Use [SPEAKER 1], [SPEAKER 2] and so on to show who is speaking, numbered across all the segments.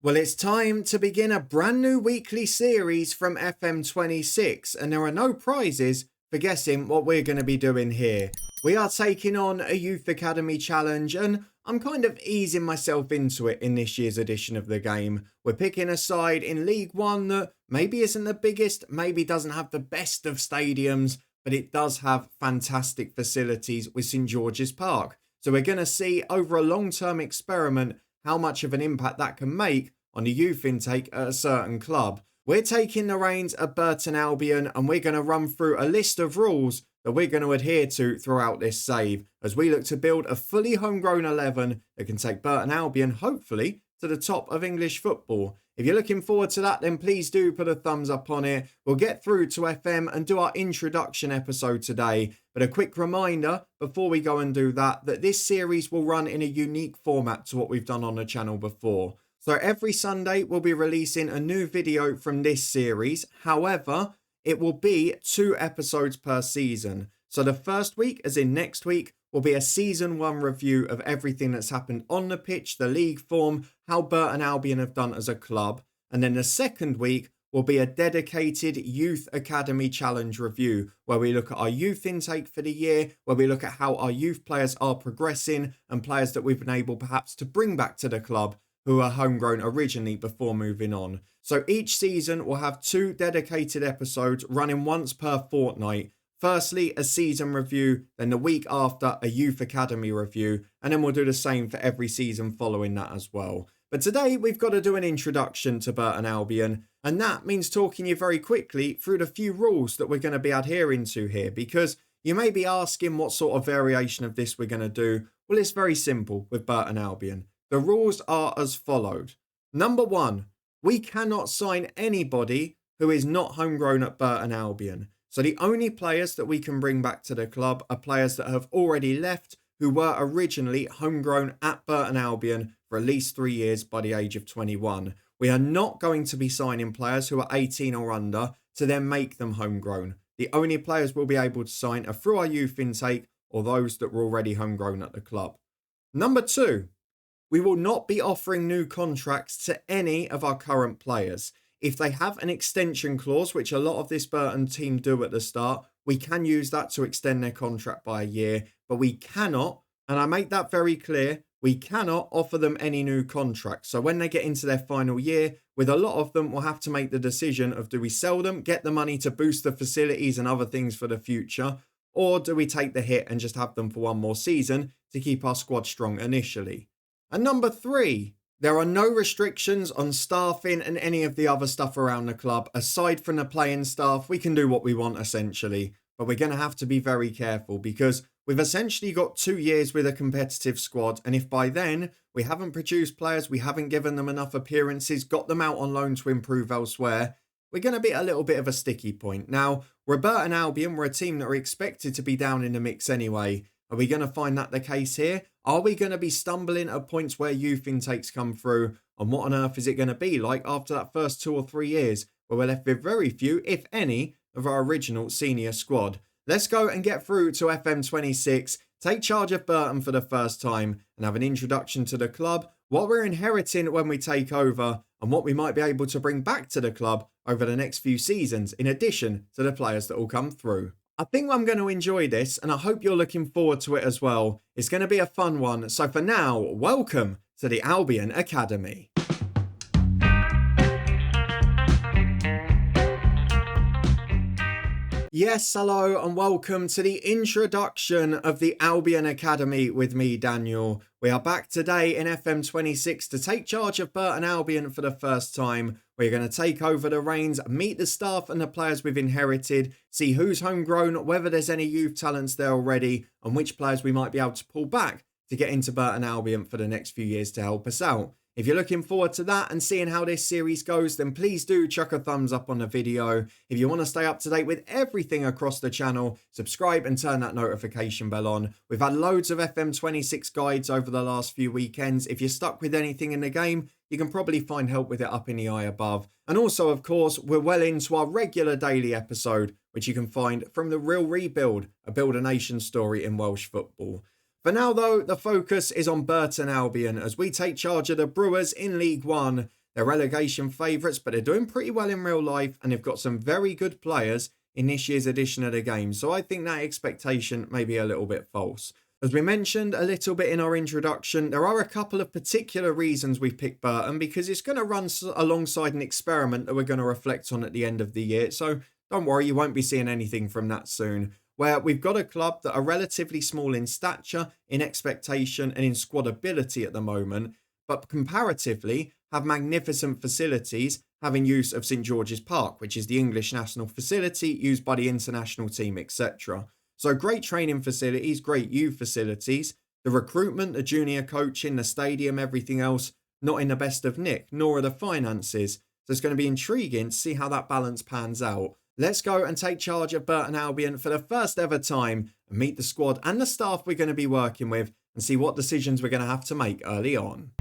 [SPEAKER 1] Well, it's time to begin a brand new weekly series from FM26, and there are no prizes for guessing what we're going to be doing here. We are taking on a Youth Academy challenge, and I'm kind of easing myself into it in this year's edition of the game. We're picking a side in League One that maybe isn't the biggest, maybe doesn't have the best of stadiums, but it does have fantastic facilities with St George's Park. So we're going to see over a long-term experiment how much of an impact that can make on the youth intake at a certain club. We're taking the reins at Burton Albion, and we're going to run through a list of rules that we're going to adhere to throughout this save as we look to build a fully homegrown 11 that can take Burton Albion, hopefully, to the top of English football. If you're looking forward to that, then please do put a thumbs up on it. We'll get through to FM and do our introduction episode today. But a quick reminder before we go and do that this series will run in a unique format to what we've done on the channel before. So every Sunday we'll be releasing a new video from this series. However, it will be 2 episodes per season. So the first week, as in next week, will be a season 1 review of everything that's happened on the pitch, the league form, how Burton Albion have done as a club. And then the second week will be a dedicated Youth Academy Challenge review, where we look at our youth intake for the year, where we look at how our youth players are progressing and players that we've been able perhaps to bring back to the club who are homegrown originally before moving on. So each season will have 2 dedicated episodes running once per fortnight. Firstly, a season review, then the week after, a Youth Academy review, and then we'll do the same for every season following that as well. But today, we've got to do an introduction to Burton Albion, and that means talking you very quickly through the few rules that we're going to be adhering to here, because you may be asking what sort of variation of this we're going to do. Well, it's very simple with Burton Albion. The rules are as followed. Number 1, we cannot sign anybody who is not homegrown at Burton Albion. So the only players that we can bring back to the club are players that have already left who were originally homegrown at Burton Albion for at least 3 years by the age of 21. We are not going to be signing players who are 18 or under to then make them homegrown. The only players we'll be able to sign are through our youth intake or those that were already homegrown at the club. Number 2, we will not be offering new contracts to any of our current players. If they have an extension clause, which a lot of this Burton team do at the start, we can use that to extend their contract by a year, but we cannot, and I make that very clear, we cannot offer them any new contracts. So when they get into their final year, with a lot of them, we'll have to make the decision of, do we sell them, get the money to boost the facilities and other things for the future, or do we take the hit and just have them for one more season to keep our squad strong initially? And number 3, there are no restrictions on staffing and any of the other stuff around the club. Aside from the playing staff, we can do what we want essentially. But we're going to have to be very careful because we've essentially got 2 years with a competitive squad. And if by then we haven't produced players, we haven't given them enough appearances, got them out on loan to improve elsewhere, we're going to be at a little bit of a sticky point. Now, we're Burton Albion, we're a team that are expected to be down in the mix anyway. Are we going to find that the case here? Are we going to be stumbling at points where youth intakes come through? And what on earth is it going to be like after that first 2 or 3 years where we're left with very few, if any, of our original senior squad? Let's go and get through to FM26, take charge of Burton for the first time and have an introduction to the club, what we're inheriting when we take over, and what we might be able to bring back to the club over the next few seasons, in addition to the players that will come through. I think I'm going to enjoy this, and I hope you're looking forward to it as well. It's going to be a fun one. So for now, welcome to the Albion Academy. Yes, hello and welcome to the introduction of the Albion Academy with me, Daniel. We are back today in FM26 to take charge of Burton Albion for the first time. We're going to take over the reins, meet the staff and the players we've inherited, see who's homegrown, whether there's any youth talents there already, and which players we might be able to pull back to get into Burton Albion for the next few years to help us out. If you're looking forward to that and seeing how this series goes, then please do chuck a thumbs up on the video. If you want to stay up to date with everything across the channel, subscribe and turn that notification bell on. We've had loads of FM26 guides over the last few weekends. If you're stuck with anything in the game, you can probably find help with it up in the eye above. And also, of course, we're well into our regular daily episode, which you can find from The Real Rebuild, a Build a Nation story in Welsh football. For now, though, the focus is on Burton Albion as we take charge of the Brewers in League One. They're relegation favourites, but they're doing pretty well in real life, and they've got some very good players in this year's edition of the game. So I think that expectation may be a little bit false. As we mentioned a little bit in our introduction, there are a couple of particular reasons we've picked Burton, because it's going to run alongside an experiment that we're going to reflect on at the end of the year. So don't worry, you won't be seeing anything from that soon. Where we've got a club that are relatively small in stature, in expectation, and in squad ability at the moment, but comparatively have magnificent facilities, having use of St George's Park, which is the English national facility used by the international team, etc. So great training facilities, great youth facilities, the recruitment, the junior coaching, the stadium, everything else, not in the best of nick, nor are the finances. So it's going to be intriguing to see how that balance pans out. Let's go and take charge of Burton Albion for the first ever time and meet the squad and the staff we're going to be working with and see what decisions we're going to have to make early on.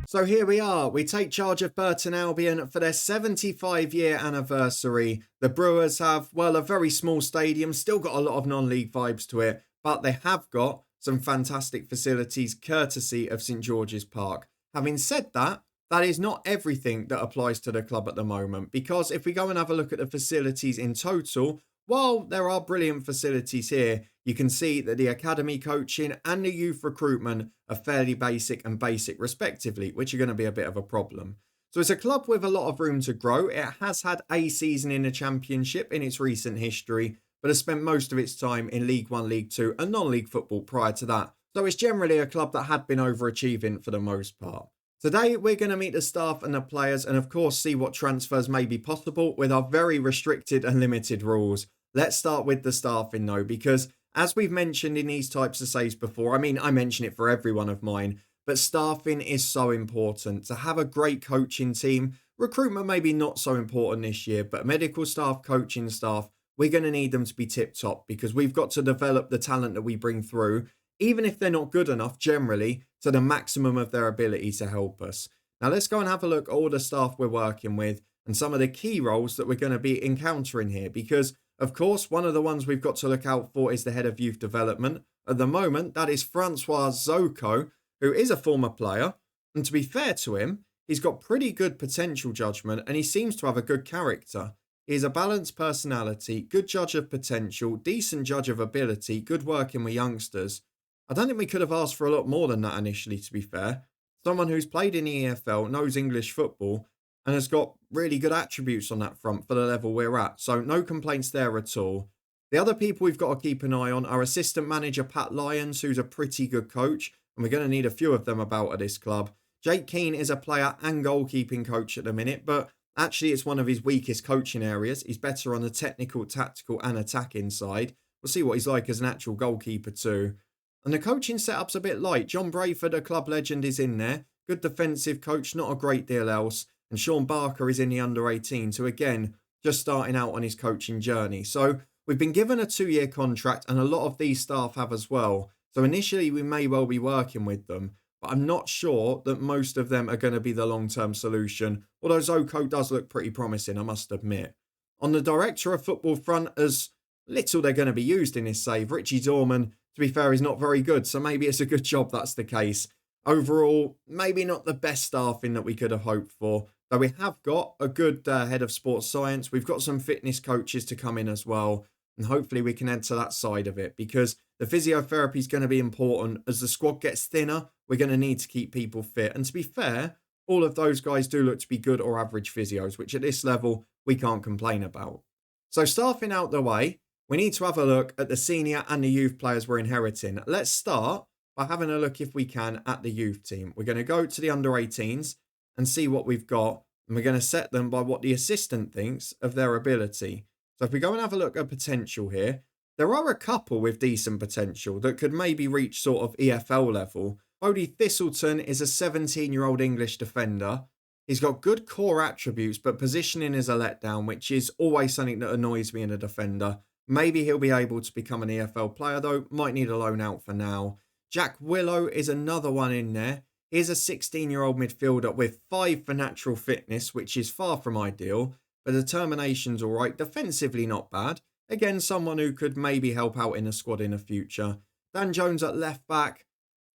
[SPEAKER 1] So here we are. We take charge of Burton Albion for their 75-year anniversary. The Brewers have, well, a very small stadium, still got a lot of non-league vibes to it, but they have got some fantastic facilities courtesy of St George's Park. Having said that, that is not everything that applies to the club at the moment, because if we go and have a look at the facilities in total, while there are brilliant facilities here, you can see that the academy coaching and the youth recruitment are fairly basic and basic respectively, which are going to be a bit of a problem. So it's a club with a lot of room to grow. It has had a season in the Championship in its recent history, but has spent most of its time in League One, League Two and non-league football prior to that. So it's generally a club that had been overachieving for the most part. Today, we're going to meet the staff and the players and, of course, see what transfers may be possible with our very restricted and limited rules. Let's start with the staffing, though, because as we've mentioned in these types of saves before, I mean, I mention it for every one of mine, but staffing is so important. To have a great coaching team, recruitment maybe not so important this year, but medical staff, coaching staff, we're going to need them to be tip-top because we've got to develop the talent that we bring through, even if they're not good enough generally, to the maximum of their ability to help us. Now let's go and have a look at all the staff we're working with and some of the key roles that we're going to be encountering here, because of course one of the ones we've got to look out for is the head of youth development. At the moment, that is Francois Zoko, who is a former player, and to be fair to him, he's got pretty good potential judgment and he seems to have a good character. He's a balanced personality, good judge of potential, decent judge of ability, good working with youngsters. I don't think we could have asked for a lot more than that initially, to be fair. Someone who's played in the EFL, knows English football, and has got really good attributes on that front for the level we're at. So no complaints there at all. The other people we've got to keep an eye on are assistant manager Pat Lyons, who's a pretty good coach, and we're going to need a few of them about at this club. Jake Keane is a player and goalkeeping coach at the minute, but actually it's one of his weakest coaching areas. He's better on the technical, tactical and attacking side. We'll see what he's like as an actual goalkeeper too. And the coaching setup's a bit light. John Brayford, a club legend, is in there. Good defensive coach, not a great deal else. And Sean Barker is in the under-18s, who again, just starting out on his coaching journey. So we've been given a 2-year contract and a lot of these staff have as well. So initially we may well be working with them, but I'm not sure that most of them are going to be the long-term solution. Although Zoko does look pretty promising, I must admit. On the director of football front, as little they're going to be used in this save, Richie Dorman, to be fair, is not very good, so maybe it's a good job that's the case. Overall, maybe not the best staffing that we could have hoped for, though we have got a good head of sports science. We've got some fitness coaches to come in as well, and hopefully we can add to that side of it, because the physiotherapy is going to be important. As the squad gets thinner, we're going to need to keep people fit, and to be fair, all of those guys do look to be good or average physios, which at this level, we can't complain about. So staffing out the way, we need to have a look at the senior and the youth players we're inheriting. Let's start by having a look, if we can, at the youth team. We're going to go to the under-18s and see what we've got, and we're going to set them by what the assistant thinks of their ability. So if we go and have a look at potential here, there are a couple with decent potential that could maybe reach sort of EFL level. Bodie Thistleton is a 17-year-old English defender. He's got good core attributes, but positioning is a letdown, which is always something that annoys me in a defender. Maybe he'll be able to become an EFL player though, might need a loan out for now. Jack Willow is another one in there. He's a 16-year-old midfielder with 5 for natural fitness, which is far from ideal, but determination's alright, defensively not bad. Again, someone who could maybe help out in a squad in the future. Dan Jones at left back.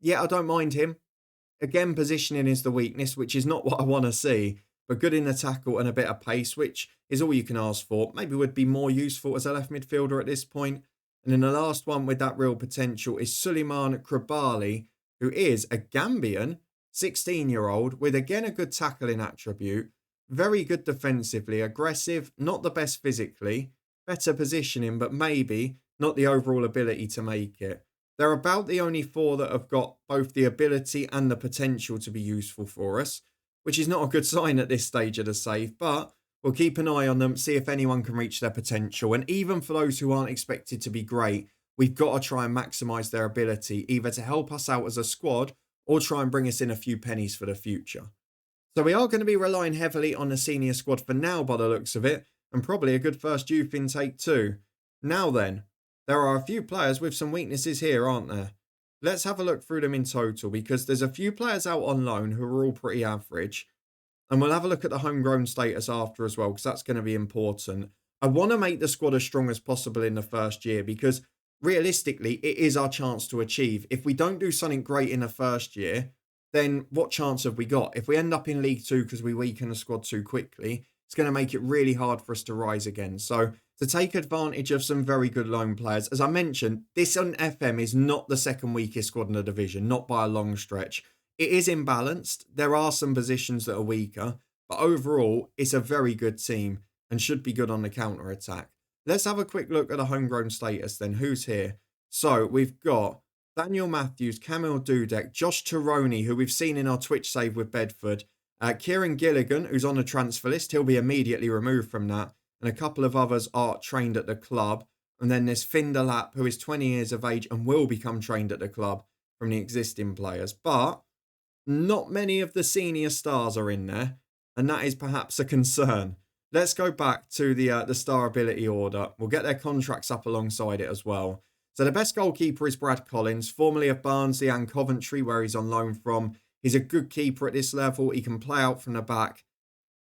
[SPEAKER 1] Yeah, I don't mind him. Again, positioning is the weakness, which is not what I want to see, but good in the tackle and a bit of pace, which is all you can ask for. Maybe would be more useful as a left midfielder at this point. And then the last one with that real potential is Suleiman Kribali, who is a Gambian 16-year-old with again a good tackling attribute, very good defensively, aggressive, not the best physically, better positioning, but maybe not the overall ability to make it. They're about the only four that have got both the ability and the potential to be useful for us, which is not a good sign at this stage of the save, but we'll keep an eye on them, see if anyone can reach their potential. And even for those who aren't expected to be great, we've got to try and maximise their ability, either to help us out as a squad or try and bring us in a few pennies for the future. So we are going to be relying heavily on the senior squad for now by the looks of it, and probably a good first youth intake too. Now then, there are a few players with some weaknesses here, aren't there? Let's have a look through them in total, because there's a few players out on loan who are all pretty average. And we'll have a look at the homegrown status after as well, because that's going to be important. I want to make the squad as strong as possible in the first year, because realistically, it is our chance to achieve. If we don't do something great in the first year, then what chance have we got? If we end up in League 2 because we weaken the squad too quickly, it's going to make it really hard for us to rise again. So to take advantage of some very good loan players, as I mentioned, this on FM is not the second weakest squad in the division, not by a long stretch. It is imbalanced. There are some positions that are weaker, but overall, it's a very good team and should be good on the counter-attack. Let's have a quick look at the homegrown status then. Who's here? So we've got Daniel Matthews, Camille Dudek, Josh Taroni, who we've seen in our Twitch save with Bedford, Kieran Gilligan, who's on the transfer list. He'll be immediately removed from that. And a couple of others are trained at the club. And then there's Finn Delap, who is 20 years of age and will become trained at the club from the existing players. But not many of the senior stars are in there, and that is perhaps a concern. Let's go back to the star ability order. We'll get their contracts up alongside it as well. So the best goalkeeper is Brad Collins, formerly of Barnsley and Coventry, where he's on loan from. He's a good keeper at this level. He can play out from the back.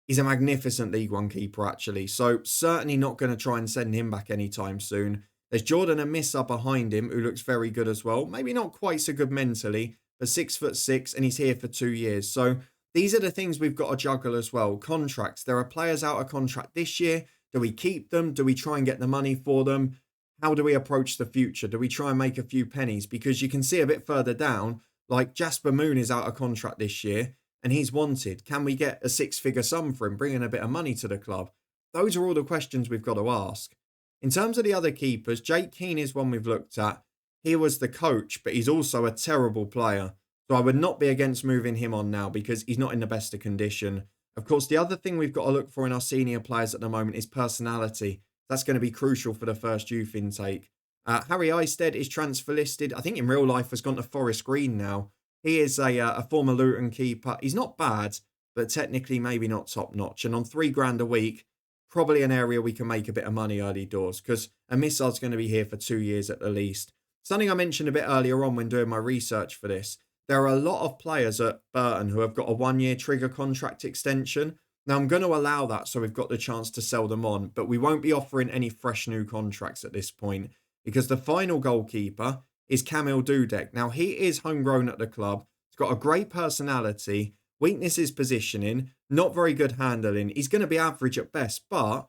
[SPEAKER 1] He's a magnificent League One keeper, actually. So certainly not going to try and send him back anytime soon. There's Jordan Amissa behind him, who looks very good as well. Maybe not quite so good mentally, but 6'6", and he's here for 2 years. So these are the things we've got to juggle as well. Contracts. There are players out of contract this year. Do we keep them? Do we try and get the money for them? How do we approach the future? Do we try and make a few pennies? Because you can see a bit further down, like Jasper Moon is out of contract this year and he's wanted. Can we get a six-figure sum for him, bringing a bit of money to the club? Those are all the questions we've got to ask. In terms of the other keepers, Jake Keane is one we've looked at. He was the coach, but he's also a terrible player. So I would not be against moving him on now because he's not in the best of condition. Of course, the other thing we've got to look for in our senior players at the moment is personality. That's going to be crucial for the first youth intake. Harry Eisted is transfer listed. I think in real life has gone to Forest Green now. He is a former Luton keeper. He's not bad, but technically maybe not top notch. And on £3,000 a week, probably an area we can make a bit of money early doors because Amissad's going to be here for 2 years at the least. Something I mentioned a bit earlier on when doing my research for this. There are a lot of players at Burton who have got a 1-year trigger contract extension. Now, I'm going to allow that so we've got the chance to sell them on, but we won't be offering any fresh new contracts at this point because the final goalkeeper is Camille Dudek. Now, he is homegrown at the club. He's got a great personality. Weakness is positioning. Not very good handling. He's going to be average at best, but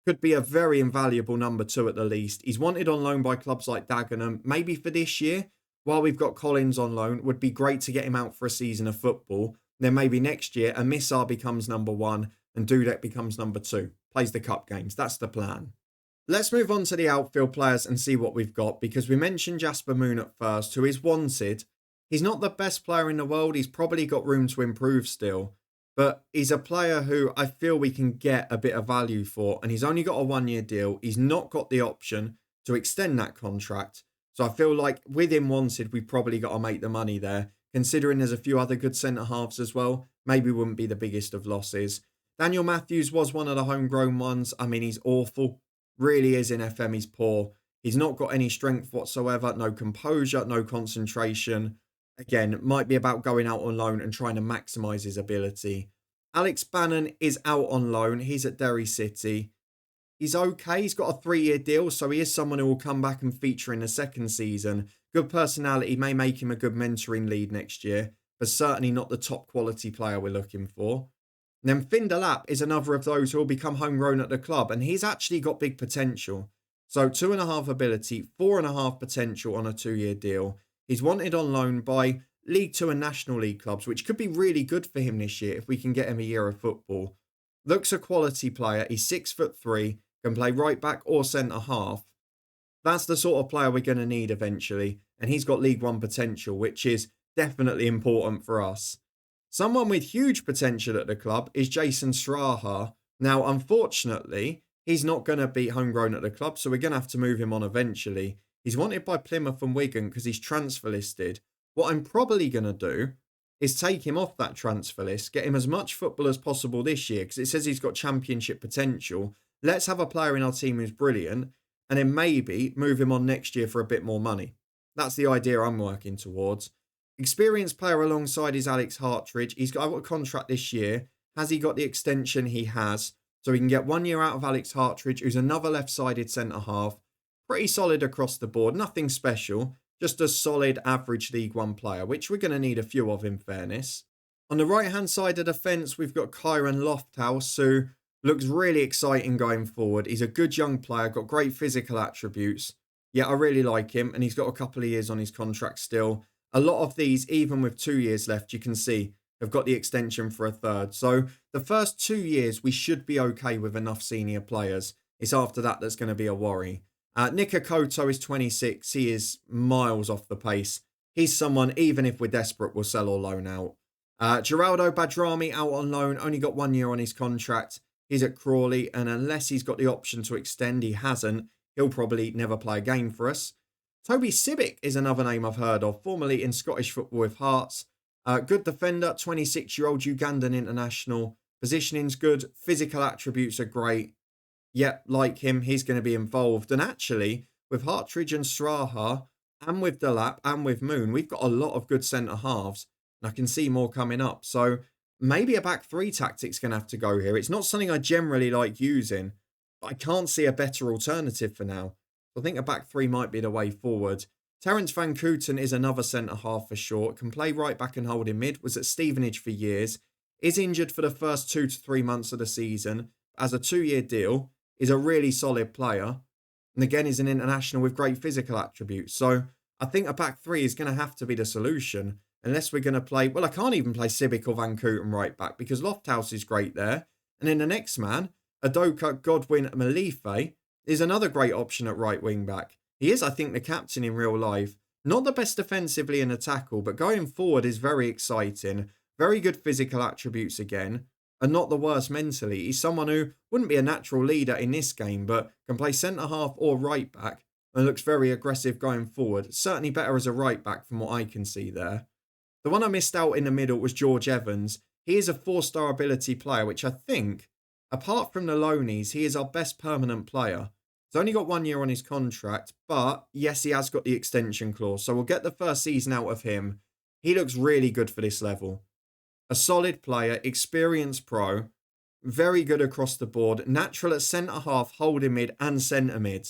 [SPEAKER 1] could be a very invaluable number 2 at the least. He's wanted on loan by clubs like Dagenham. Maybe for this year, while we've got Collins on loan, would be great to get him out for a season of football. Then maybe next year, Amissar becomes number 1 and Dudek becomes number 2. Plays the cup games. That's the plan. Let's move on to the outfield players and see what we've got, because we mentioned Jasper Moon at first, who is wanted. He's not the best player in the world. He's probably got room to improve still, but he's a player who I feel we can get a bit of value for, and he's only got a 1-year deal. He's not got the option to extend that contract. So I feel like with him wanted, we've probably got to make the money there. Considering there's a few other good centre-halves as well, maybe wouldn't be the biggest of losses. Daniel Matthews was one of the homegrown ones. I mean, he's awful. Really is in FM, he's poor. He's not got any strength whatsoever, no composure, no concentration. Again, might be about going out on loan and trying to maximise his ability. Alex Bannon is out on loan. He's at Derry City. He's okay. He's got a 3-year deal, so he is someone who will come back and feature in the second season. Good personality may make him a good mentoring lead next year. but certainly not the top quality player we're looking for. And then Finn Delap is another of those who will become homegrown at the club, and he's actually got big potential. So 2.5 ability, 4.5 potential on a 2-year deal. He's wanted on loan by League 2 and National League clubs, which could be really good for him this year if we can get him a year of football. Looks a quality player. He's 6'3", can play right back or centre half. That's the sort of player we're going to need eventually, and he's got League 1 potential, which is definitely important for us. Someone with huge potential at the club is Jason Straha. Now, unfortunately, he's not going to be homegrown at the club, so we're going to have to move him on eventually. He's wanted by Plymouth and Wigan because he's transfer listed. What I'm probably going to do is take him off that transfer list, get him as much football as possible this year because it says he's got championship potential. Let's have a player in our team who's brilliant and then maybe move him on next year for a bit more money. That's the idea I'm working towards. Experienced player alongside is Alex Hartridge. He's got a contract this year. Has he got the extension? He has. So we can get 1 year out of Alex Hartridge, who's another left-sided centre-half. Pretty solid across the board. Nothing special. Just a solid average League 1 player, which we're going to need a few of in fairness. On the right-hand side of the fence, we've got Kyron Lofthouse, who looks really exciting going forward. He's a good young player, got great physical attributes. Yeah, I really like him, and he's got a couple of years on his contract still. A lot of these, even with 2 years left, you can see have got the extension for a third. So the first 2 years, we should be okay with enough senior players. It's after that that's going to be a worry. Nick Akoto is 26. He is miles off the pace. He's someone, even if we're desperate, we'll sell or loan out. Geraldo Badrami out on loan, only got 1 year on his contract. He's at Crawley, and unless he's got the option to extend, he hasn't. He'll probably never play a game for us. Toby Sibic is another name I've heard of, formerly in Scottish football with Hearts. Good defender, 26-year-old Ugandan international. Positioning's good, physical attributes are great. Yep, like him, he's going to be involved. And actually, with Hartridge and Straha, and with Delap, and with Moon, we've got a lot of good centre-halves. And I can see more coming up. So maybe a back three tactic's going to have to go here. It's not something I generally like using, but I can't see a better alternative for now. I think a back three might be the way forward. Terence Van Kooten is another centre-half for short. Can play right back and hold in mid. Was at Stevenage for years. Is injured for the first 2 to 3 months of the season. Has a 2-year deal. Is a really solid player. And again, is an international with great physical attributes. So I think a back three is going to have to be the solution. Unless we're going to play... Well, I can't even play Sibic or Van Kooten right back because Lofthouse is great there. And then the next man, Adoka Godwin Malife, is another great option at right wing back. He is, I think, the captain in real life. Not the best defensively in a tackle, but going forward is very exciting. Very good physical attributes again, and not the worst mentally. He's someone who wouldn't be a natural leader in this game, but can play centre-half or right back, and looks very aggressive going forward. Certainly better as a right back from what I can see there. The one I missed out in the middle was George Evans. He is a 4-star ability player, which I think, apart from the loanies, he is our best permanent player. He's only got 1 year on his contract, but yes, he has got the extension clause. So we'll get the first season out of him. He looks really good for this level. A solid player, experienced pro, very good across the board, natural at centre-half, holding mid and centre mid.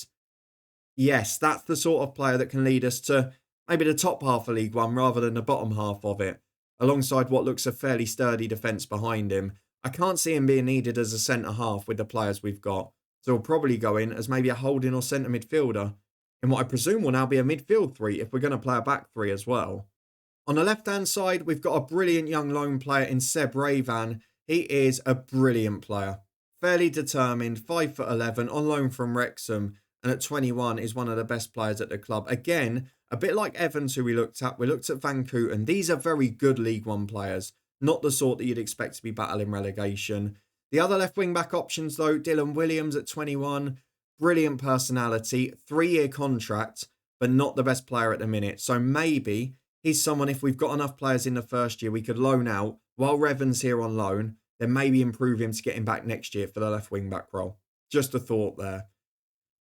[SPEAKER 1] Yes, that's the sort of player that can lead us to maybe the top half of League One rather than the bottom half of it, alongside what looks a fairly sturdy defence behind him. I can't see him being needed as a centre-half with the players we've got. So he'll probably go in as maybe a holding or centre midfielder, in what I presume will now be a midfield three if we're going to play a back three as well. On the left-hand side, we've got a brilliant young loan player in Seb Ravan. He is a brilliant player. Fairly determined, 5'11", on loan from Wrexham, and at 21 is one of the best players at the club. Again, a bit like Evans, who we looked at Van Kooten. These are very good League One players, not the sort that you'd expect to be battling relegation. The other left wing-back options, though, Dylan Williams at 21. Brilliant personality, 3-year contract, but not the best player at the minute. So maybe he's someone, if we've got enough players in the first year, we could loan out while Revan's here on loan, then maybe improve him to get him back next year for the left wing-back role. Just a thought there.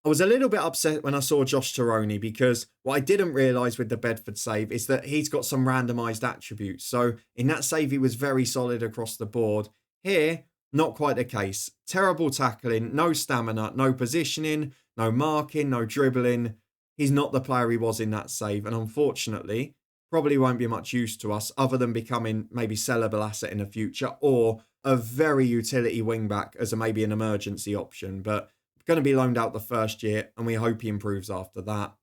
[SPEAKER 1] I was a little bit upset when I saw Josh Taroni because what I didn't realise with the Bedford save is that he's got some randomised attributes. So in that save, he was very solid across the board. Here, not quite the case. Terrible tackling, no stamina, no positioning, no marking, no dribbling. He's not the player he was in that save. And unfortunately, probably won't be much use to us other than becoming maybe sellable asset in the future or a very utility wing back as maybe an emergency option. But going to be loaned out the first year and we hope he improves after that.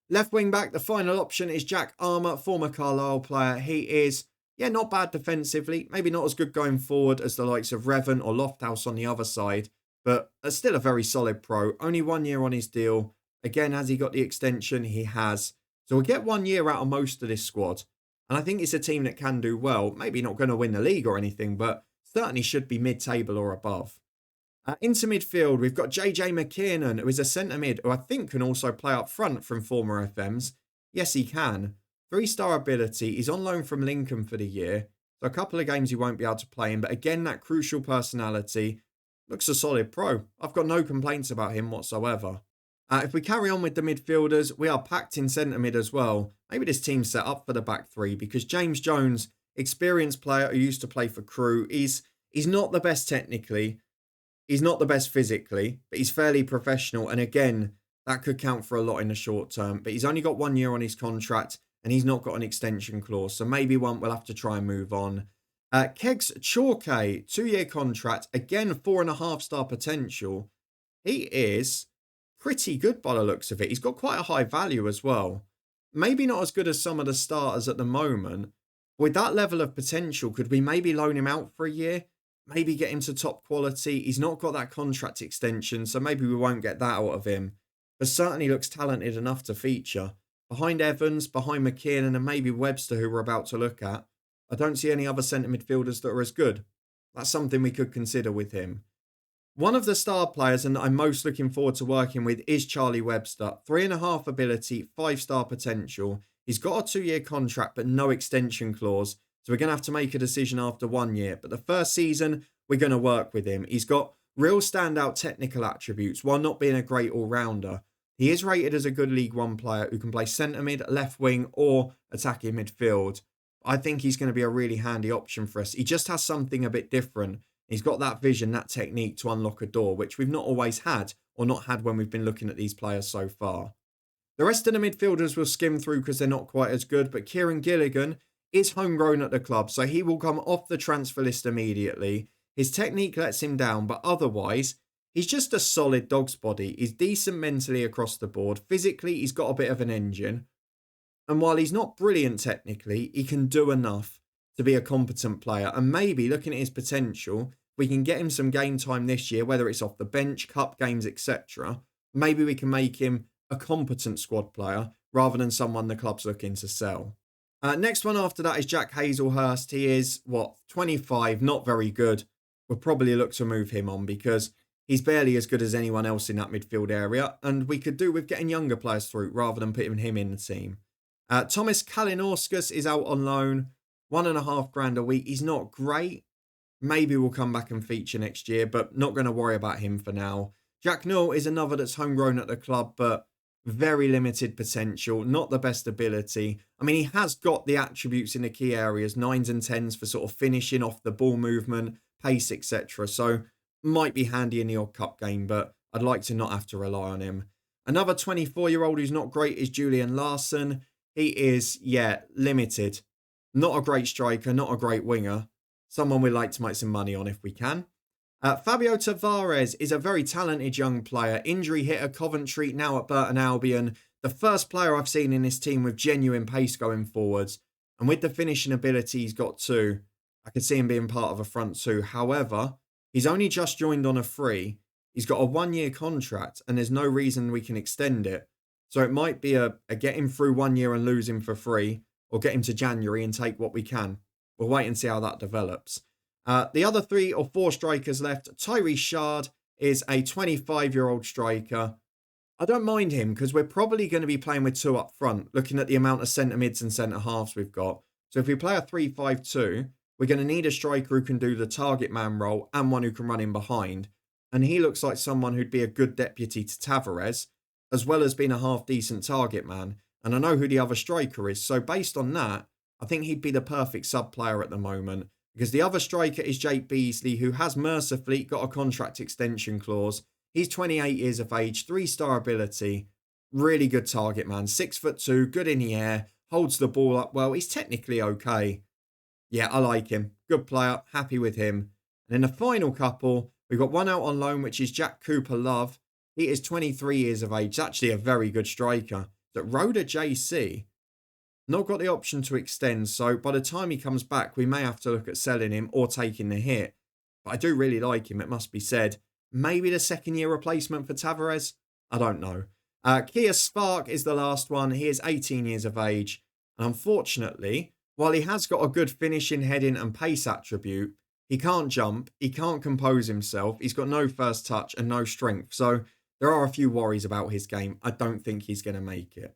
[SPEAKER 1] Left wing back, the final option is Jack Armour, former Carlisle player. He is, not bad defensively. Maybe not as good going forward as the likes of Revan or Lofthouse on the other side, but still a very solid pro. Only 1 year on his deal. Again, has he got the extension? He has. So we'll get 1 year out of most of this squad. And I think it's a team that can do well. Maybe not going to win the league or anything, but certainly should be mid-table or above. Into midfield, we've got JJ McKiernan, who is a centre mid, who I think can also play up front from former FMs. Yes, he can. 3-star ability. He's on loan from Lincoln for the year. So a couple of games he won't be able to play in. But again, that crucial personality. Looks a solid pro. I've got no complaints about him whatsoever. If we carry on with the midfielders, we are packed in centre mid as well. Maybe this team's set up for the back three because James Jones, experienced player who used to play for Crewe, he's not the best technically. He's not the best physically, but he's fairly professional. And again, that could count for a lot in the short term. But he's only got 1 year on his contract and he's not got an extension clause. So maybe we'll have to try and move on. Kegs Chalke, 2-year contract. Again, 4.5-star potential. He is pretty good by the looks of it. He's got quite a high value as well. Maybe not as good as some of the starters at the moment. With that level of potential, could we maybe loan him out for a year? Maybe get him to top quality. He's not got that contract extension, so maybe we won't get that out of him. But certainly looks talented enough to feature. Behind Evans, behind McKiernan and maybe Webster, who we're about to look at, I don't see any other centre midfielders that are as good. That's something we could consider with him. One of the star players and I'm most looking forward to working with is Charlie Webster. 3.5 ability, 5-star potential. He's got a 2-year contract but no extension clause. So we're going to have to make a decision after 1 year. But the first season, we're going to work with him. He's got real standout technical attributes while not being a great all-rounder. He is rated as a good League One player who can play centre mid, left wing or attacking midfield. I think he's going to be a really handy option for us. He just has something a bit different. He's got that vision, that technique to unlock a door, which we've not always had or not had when we've been looking at these players so far. The rest of the midfielders will skim through because they're not quite as good, but Kieran Gilligan is homegrown at the club, so he will come off the transfer list immediately. His technique lets him down, but otherwise, he's just a solid dog's body. He's decent mentally across the board. Physically, he's got a bit of an engine. And while he's not brilliant technically, he can do enough to be a competent player. And maybe, looking at his potential, we can get him some game time this year, whether it's off the bench, cup games, etc. Maybe we can make him a competent squad player rather than someone the club's looking to sell. Next one after that is Jack Hazelhurst. He is, 25, not very good. We'll probably look to move him on because he's barely as good as anyone else in that midfield area. And we could do with getting younger players through rather than putting him in the team. Thomas Kalinauskas is out on loan. $1.5 grand a week. He's not great. Maybe we'll come back and feature next year, but not going to worry about him for now. Jack Newell is another that's homegrown at the club, but very limited potential, not the best ability. I mean, he has got the attributes in the key areas, 9s and 10s for sort of finishing off the ball movement, pace, etc. So might be handy in the odd cup game, but I'd like to not have to rely on him. Another 24-year-old who's not great is Julian Larson. He is, limited. Not a great striker, not a great winger. Someone we'd like to make some money on if we can. Fabio Tavares is a very talented young player. Injury hitter, Coventry, now at Burton Albion. The first player I've seen in this team with genuine pace going forwards. And with the finishing ability he's got too, I could see him being part of a front two. However, he's only just joined on a free. He's got a 1-year contract and there's no reason we can extend it. So it might be a get him through 1 year and lose him for free, or get him to January and take what we can. We'll wait and see how that develops. The other 3 or 4 strikers left. Tyree Shard is a 25-year-old striker. I don't mind him because we're probably going to be playing with 2 up front, looking at the amount of centre mids and centre halves we've got. So if we play a 3-5-2, we're going to need a striker who can do the target man role and one who can run in behind. And he looks like someone who'd be a good deputy to Tavares, as well as being a half-decent target man. And I know who the other striker is. So based on that, I think he'd be the perfect sub-player at the moment. Because the other striker is Jake Beasley, who has mercifully got a contract extension clause. He's 28 years of age, 3-star ability. Really good target man. 6'2", good in the air. holds the ball up well. He's technically okay. Yeah, I like him. Good player. Happy with him. And in the final couple, we've got one out on loan, which is Jack Cooper-Love. He is 23 years of age. He's actually a very good striker. At Rhoda JC, not got the option to extend. So by the time he comes back, we may have to look at selling him or taking the hit. But I do really like him, it must be said. Maybe the second-year replacement for Tavares? I don't know. Kia Spark is the last one. He is 18 years of age. And unfortunately, while he has got a good finishing, heading and pace attribute, he can't jump, he can't compose himself, he's got no first touch and no strength. So there are a few worries about his game. I don't think he's going to make it.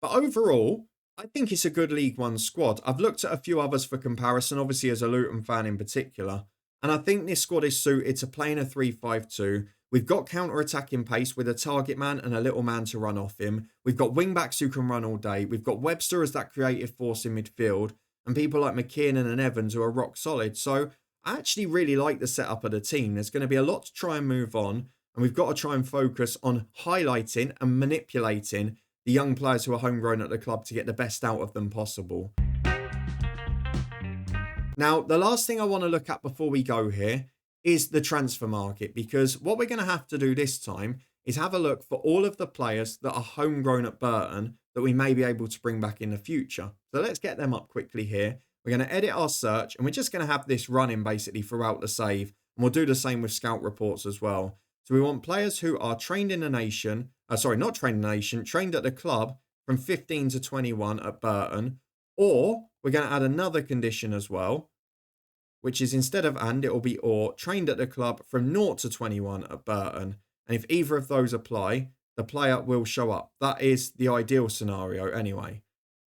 [SPEAKER 1] But overall, I think it's a good League One squad. I've looked at a few others for comparison, obviously as a Luton fan in particular. And I think this squad is suited to playing a 3-5-2. We've got counter-attacking pace with a target man and a little man to run off him. We've got wing-backs who can run all day. We've got Webster as that creative force in midfield. And people like McKiernan and Evans who are rock solid. So I actually really like the setup of the team. There's going to be a lot to try and move on. And we've got to try and focus on highlighting and manipulating the young players who are homegrown at the club to get the best out of them possible. Now, the last thing I want to look at before we go here is the transfer market, because what we're going to have to do this time is have a look for all of the players that are homegrown at Burton that we may be able to bring back in the future. So let's get them up quickly here. We're going to edit our search and we're just going to have this running basically throughout the save. And we'll do the same with scout reports as well. So we want players who are trained in the nation, not trained in the nation, trained at the club from 15 to 21 at Burton. Or we're going to add another condition as well, which is instead of and, it will be or, trained at the club from 0 to 21 at Burton. And if either of those apply, the player will show up. That is the ideal scenario anyway.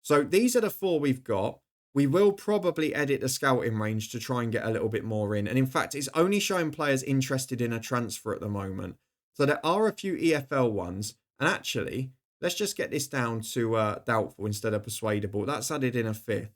[SPEAKER 1] So these are the four we've got. We will probably edit the scouting range to try and get a little bit more in. And in fact, it's only showing players interested in a transfer at the moment. So there are a few EFL ones. And actually, let's just get this down to doubtful instead of persuadable. That's added in a fifth.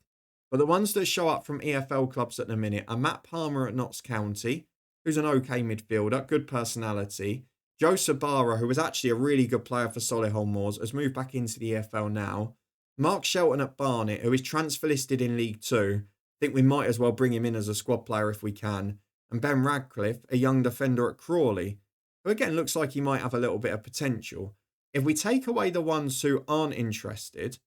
[SPEAKER 1] But the ones that show up from EFL clubs at the minute are Matt Palmer at Notts County, who's an okay midfielder, good personality. Joe Sabara, who was actually a really good player for Solihull Moors, has moved back into the EFL now. Mark Shelton at Barnet, who is transfer listed in League 2. I think we might as well bring him in as a squad player if we can. And Ben Radcliffe, a young defender at Crawley, who again looks like he might have a little bit of potential. If we take away the ones who aren't interested,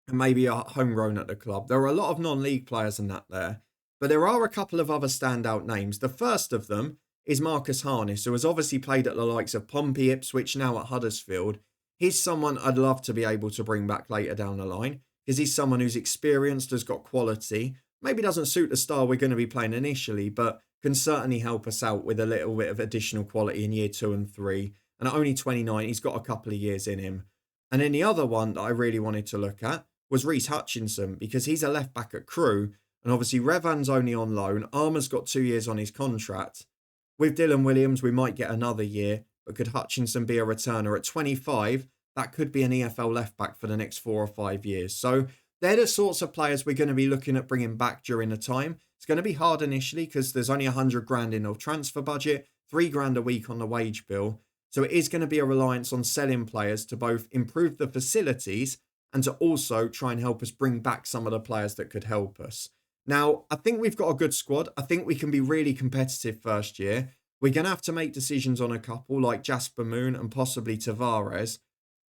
[SPEAKER 1] and maybe are homegrown at the club, there are a lot of non-league players in that there. But there are a couple of other standout names. The first of them is Marcus Harness, who has obviously played at the likes of Pompey, Ipswich, now at Huddersfield. He's someone I'd love to be able to bring back later down the line, because he's someone who's experienced, has got quality. Maybe doesn't suit the style we're going to be playing initially, but can certainly help us out with a little bit of additional quality in year 2 and 3. And at only 29, he's got a couple of years in him. And then the other one that I really wanted to look at was Reece Hutchinson, because he's a left back at Crewe. And obviously Revan's only on loan. Armour's got 2 years on his contract. With Dylan Williams, we might get another year. But could Hutchinson be a returner at 25? That could be an EFL left back for the next 4 or 5 years. So they're the sorts of players we're going to be looking at bringing back during the time. It's going to be hard initially because there's only 100 grand in the transfer budget, 3 grand a week on the wage bill. So it is going to be a reliance on selling players to both improve the facilities and to also try and help us bring back some of the players that could help us. Now, I think we've got a good squad. I think we can be really competitive first year. We're going to have to make decisions on a couple like Jasper Moon and possibly Tavares.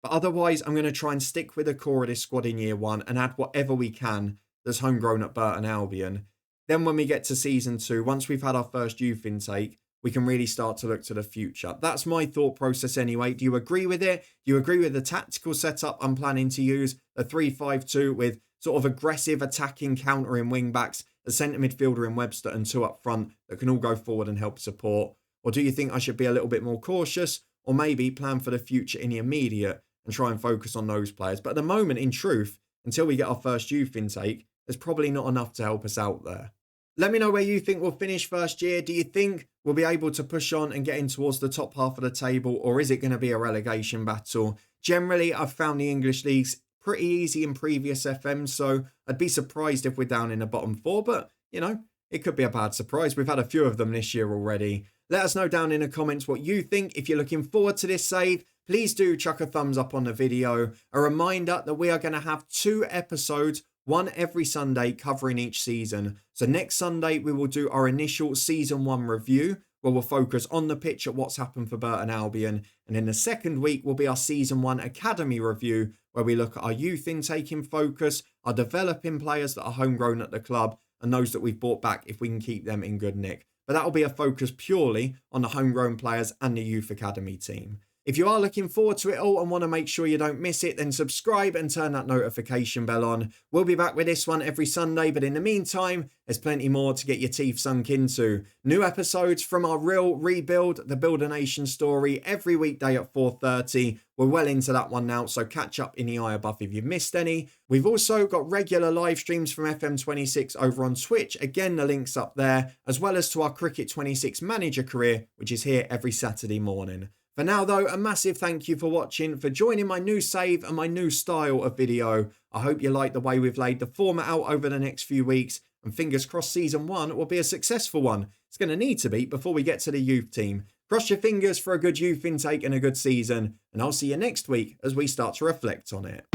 [SPEAKER 1] But otherwise, I'm going to try and stick with the core of this squad in year 1 and add whatever we can that's homegrown at Burton Albion. Then when we get to season 2, once we've had our first youth intake, we can really start to look to the future. That's my thought process anyway. Do you agree with it? Do you agree with the tactical setup I'm planning to use? A 3-5-2 with sort of aggressive attacking countering wing backs, a centre midfielder in Webster and 2 up front that can all go forward and help support? Or do you think I should be a little bit more cautious or maybe plan for the future in the immediate and try and focus on those players? But at the moment, in truth, until we get our first youth intake, there's probably not enough to help us out there. Let me know where you think we'll finish first year. Do you think we'll be able to push on and get in towards the top half of the table, or is it going to be a relegation battle? Generally, I've found the English leagues pretty easy in previous FMs, so I'd be surprised if we're down in the bottom 4, but, you know, it could be a bad surprise. We've had a few of them this year already. Let us know down in the comments what you think. If you're looking forward to this save, please do chuck a thumbs up on the video. A reminder that we are going to have 2 episodes, one every Sunday, covering each season. So next Sunday, we will do our initial season 1 review, where we'll focus on the pitch at what's happened for Burton Albion. And in the second week will be our season 1 academy review, where we look at our youth intake in focus, our developing players that are homegrown at the club, and those that we've brought back if we can keep them in good nick. But that will be a focus purely on the homegrown players and the youth academy team. If you are looking forward to it all and want to make sure you don't miss it, then subscribe and turn that notification bell on. We'll be back with this one every Sunday, but in the meantime, there's plenty more to get your teeth sunk into. New episodes from our Real Rebuild, the Build a Nation story, every weekday at 4:30. We're well into that one now, so catch up in the eye above if you've missed any. We've also got regular live streams from FM26 over on Twitch. Again, the link's up there, as well as to our Cricket 26 manager career, which is here every Saturday morning. For now though, a massive thank you for watching, for joining my new save and my new style of video. I hope you like the way we've laid the format out over the next few weeks, and fingers crossed season 1 will be a successful one. It's going to need to be before we get to the youth team. Cross your fingers for a good youth intake and a good season, and I'll see you next week as we start to reflect on it.